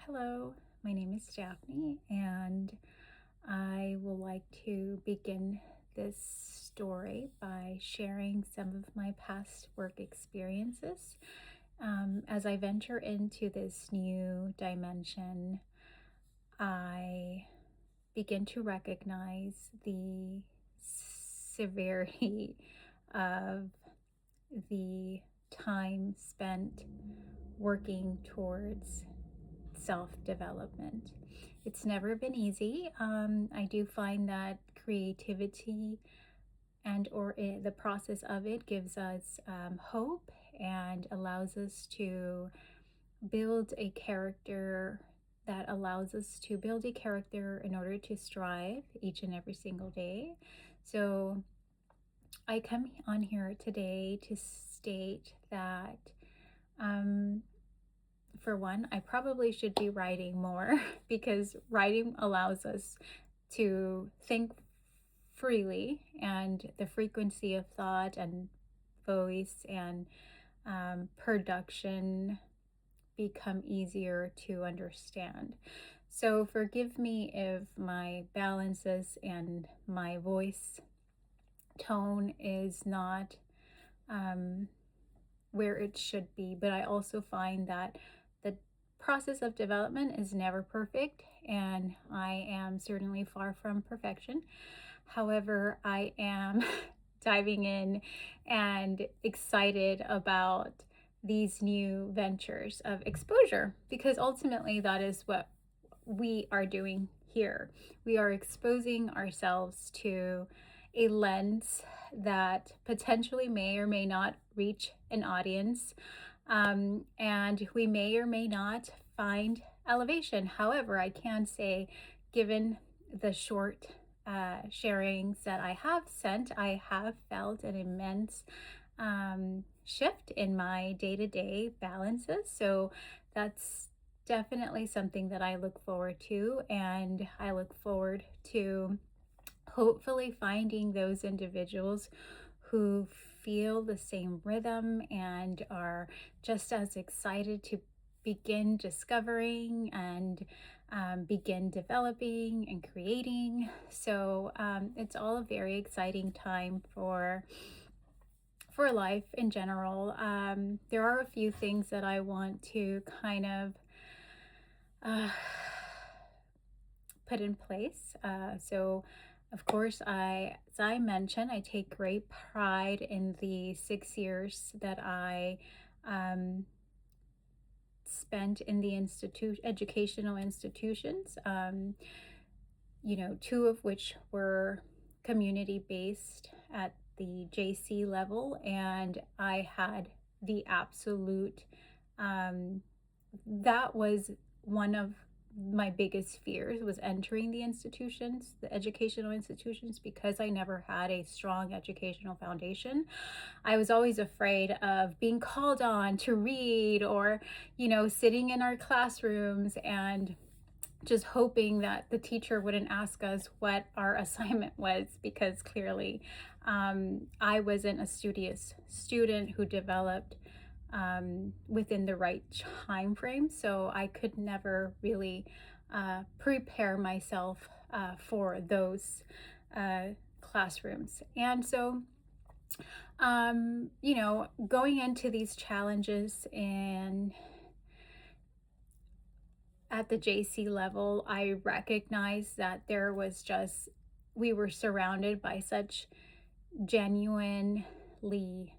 Hello, my name is Daphne, and I would like to begin this story by sharing some of my past work experiences. As I venture into this new dimension, I begin to recognize the severity of the time spent working towards self-development. It's never been easy. I do find that creativity the process of it gives us hope and allows us to build a character that allows us to build a character in order to strive each and every single day. So I come on here today to state that um, for one, I probably should be writing more because writing allows us to think freely, and the frequency of thought and voice and production become easier to understand. So, forgive me if my balances and my voice tone is not um, where it should be, but I also find that the process of development is never perfect, and I am certainly far from perfection. However, I am diving in and excited about these new ventures of exposure because ultimately that is what we are doing here. We are exposing ourselves to a lens that potentially may or may not reach an audience, and we may or may not find elevation. However, I can say, given the short sharings that I have sent, I have felt an immense shift in my day to day balances. So that's definitely something that I look forward to. And I look forward to hopefully finding those individuals who feel the same rhythm and are just as excited to begin discovering and begin developing and creating. So it's all a very exciting time for life in general. There are a few things that I want to kind of uh, put in place. Of course, as I mentioned, I take great pride in the 6 years that I um, spent in the educational institutions. Two of which were community based at the JC level, and I had the absolute that was one of my biggest fears was entering the educational institutions, because I never had a strong educational foundation. I was always afraid of being called on to read, or sitting in our classrooms and just hoping that the teacher wouldn't ask us what our assignment was, because clearly I wasn't a studious student who developed within the right time frame. So I could never really prepare myself for those classrooms. And so, going into these challenges and at the JC level, I recognized that we were surrounded by such genuinely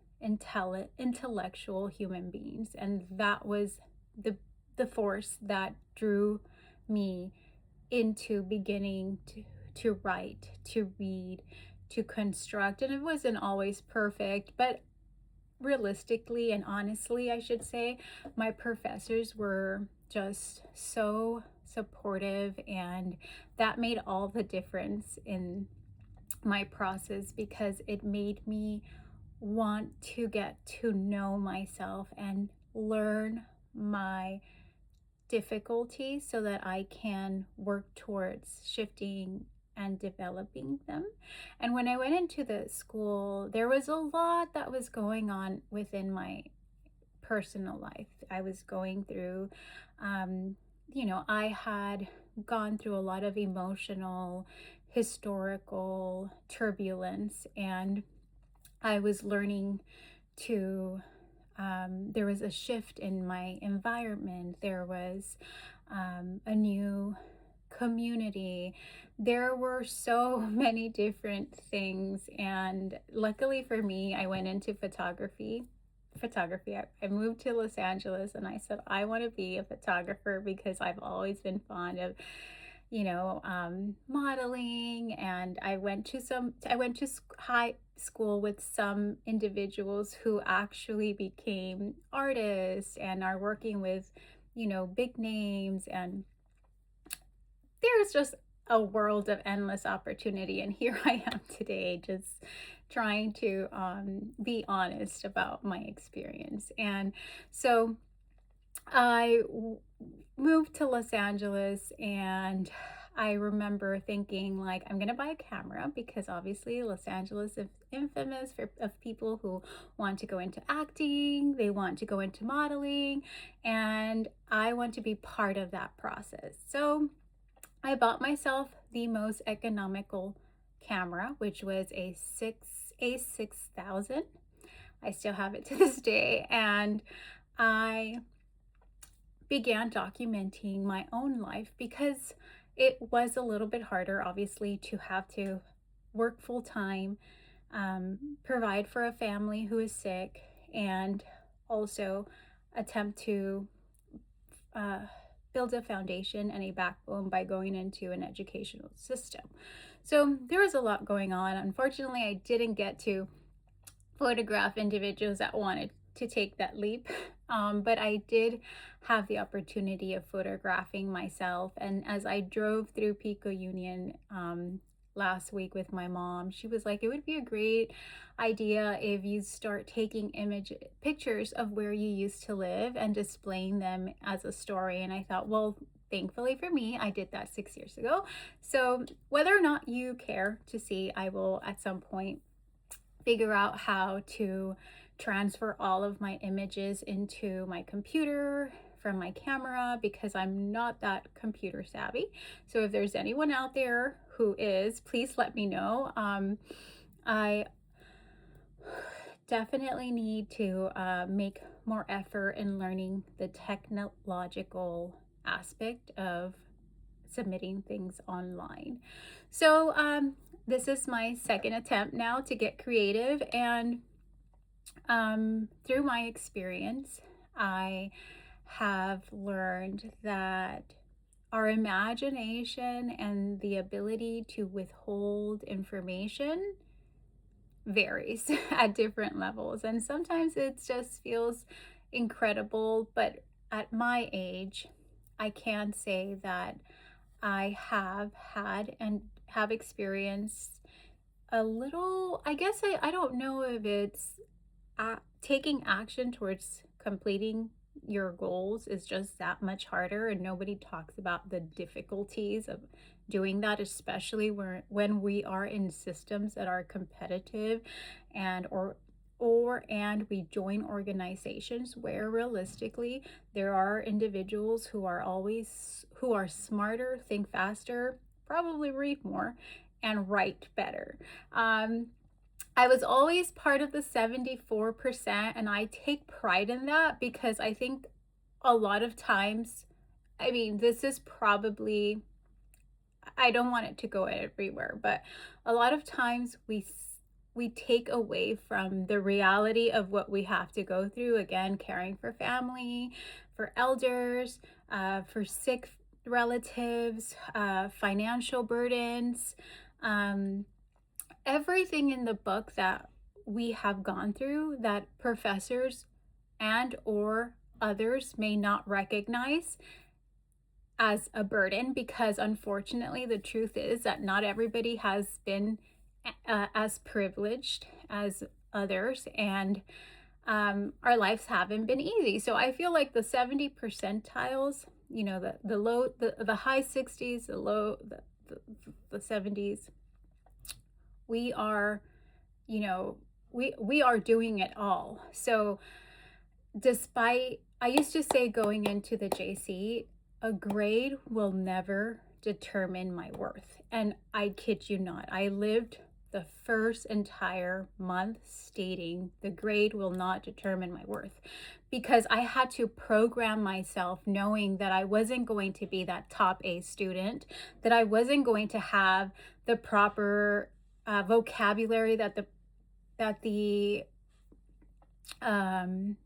intellectual human beings. And that was the force that drew me into beginning to write, to read, to construct. And it wasn't always perfect, but realistically and honestly, I should say, my professors were just so supportive, and that made all the difference in my process, because it made me want to get to know myself and learn my difficulties so that I can work towards shifting and developing them. And when I went into the school, there was a lot that was going on within my personal life. I was going through I had gone through a lot of emotional, historical turbulence, and I was learning to, there was a shift in my environment. There was a new community. There were so many different things. And luckily for me, I went into photography. I moved to Los Angeles and I said, I want to be a photographer because I've always been fond of, modeling. And I went to high school with some individuals who actually became artists and are working with, big names. And there's just a world of endless opportunity. And here I am today, just trying to be honest about my experience. And so moved to Los Angeles, and I remember thinking, like, I'm gonna buy a camera because obviously Los Angeles is infamous of people who want to go into acting, they want to go into modeling, and I want to be part of that process. So I bought myself the most economical camera, which was a 6000. I still have it to this day, and I began documenting my own life because it was a little bit harder, obviously, to have to work full time, provide for a family who is sick, and also attempt to uh, build a foundation and a backbone by going into an educational system. So there was a lot going on. Unfortunately, I didn't get to photograph individuals that wanted to take that leap. But I did have the opportunity of photographing myself. And as I drove through Pico Union last week with my mom, she was like, it would be a great idea if you start taking pictures of where you used to live and displaying them as a story. And I thought, well, thankfully for me, I did that 6 years ago. So whether or not you care to see, I will at some point figure out how to transfer all of my images into my computer from my camera because I'm not that computer savvy. So if there's anyone out there who is, please let me know. I definitely need to make more effort in learning the technological aspect of submitting things online. So this is my second attempt now to get creative, and through my experience, I have learned that our imagination and the ability to withhold information varies at different levels. And sometimes it just feels incredible. But at my age, I can say that I have had and have experienced a little, I guess I don't know if it's taking action towards completing your goals is just that much harder, and nobody talks about the difficulties of doing that, especially when we are in systems that are competitive, and and we join organizations where realistically there are individuals who are smarter, think faster, probably read more, and write better. I was always part of the 74%, and I take pride in that because I think a lot of times, I mean, this is probably, I don't want it to go everywhere, but a lot of times we take away from the reality of what we have to go through. Again, caring for family, for elders, for sick relatives, financial burdens. Everything in the book that we have gone through that professors and or others may not recognize as a burden, because unfortunately the truth is that not everybody has been as privileged as others, and our lives haven't been easy. So I feel like the 70 percentiles, the high 60s, the 70s, we are, we are doing it all. So despite, I used to say going into the JC, A grade will never determine my worth. And I kid you not, I lived the first entire month stating the grade will not determine my worth, because I had to program myself knowing that I wasn't going to be that top A student, that I wasn't going to have the proper vocabulary that um,